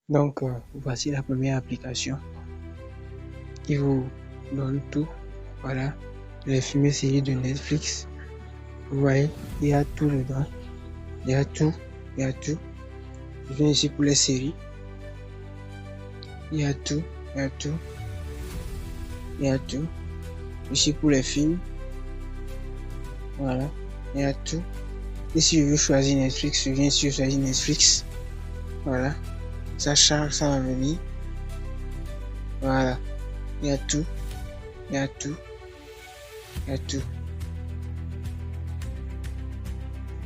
Donc, voici la première application qui vous donne tout. Voilà, les films et séries de Netflix. Vous voyez, il y a tout dedans. Il y a tout. Je viens ici pour les séries. Il y a tout. Ici pour les films. Voilà, il y a tout. Et si je veux choisir Netflix, je viens ici, je choisis Netflix. Voilà, ça charge, ça va venir. Voilà, il y a tout.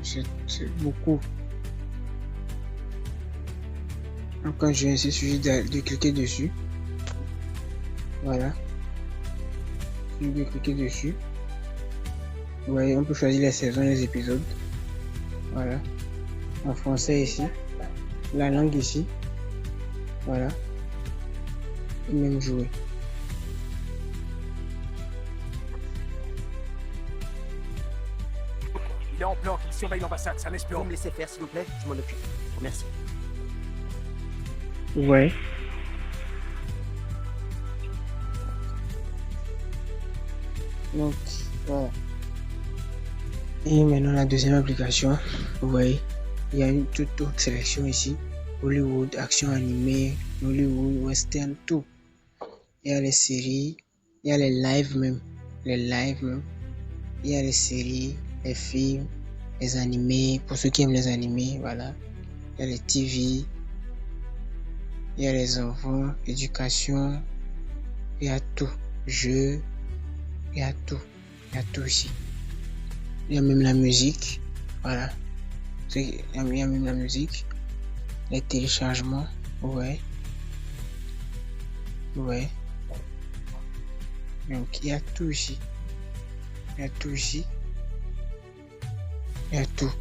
C'est beaucoup. Donc quand je viens ici, il suffit de cliquer dessus. Voilà, il suffit de cliquer dessus. Vous voyez, on peut choisir les saisons, les épisodes. Voilà, en français ici, la langue ici. Voilà, et même jouer. Il est en planque, il surveille l'ambassade, c'est un espion. Vous me laissez faire, s'il vous plaît, je m'en occupe. Merci. Ouais. Donc, voilà. Et maintenant, la deuxième application, vous voyez, il y a une toute autre sélection ici. Hollywood, action animée, Hollywood, western, tout. Il y a les séries, il y a les lives même. Il y a les séries, les films, les animés, pour ceux qui aiment les animés, voilà. Il y a les TV, il y a les enfants, éducation, il y a tout. Jeux, il y a tout ici. Il y a même la musique, voilà. Il y a même la musique, les téléchargements, ouais. Donc il y a tout ici. Il y a tout.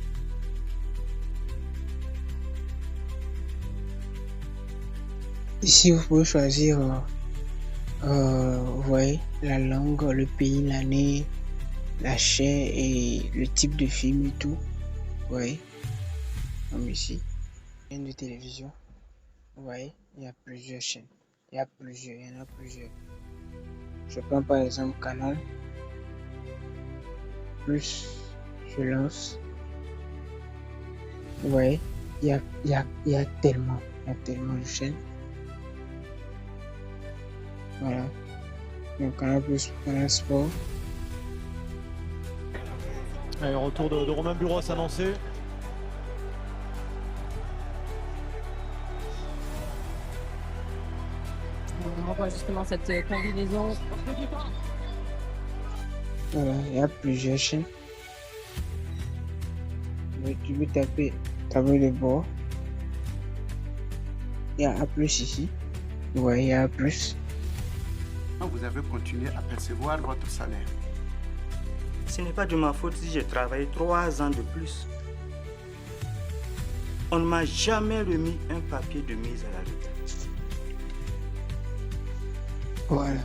Ici, vous pouvez choisir, vous voyez, la langue, le pays, l'année, la chaîne et le type de film et tout. Vous voyez, comme ici, chaîne de télévision. Vous voyez, il y a plusieurs chaînes. Il y en a plusieurs. Je prends par exemple Canal. Plus, je lance. Vous voyez, il y a tellement de chaînes. Voilà. Donc Canal Plus, Canal Sport. Allez, retour de Romain Buros annoncé. On voit justement cette combinaison. Voilà, il y a plusieurs chaînes. Mais tu peux taper tableau de bord. Il y a A+, ici. Vous voyez, il y a A+. Vous avez continué à percevoir votre salaire. Ce n'est pas de ma faute si j'ai travaillé 3 ans de plus. On ne m'a jamais remis un papier de mise à la retraite. Voilà.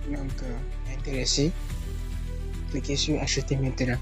Donc, intéressé, cliquez sur acheter maintenant.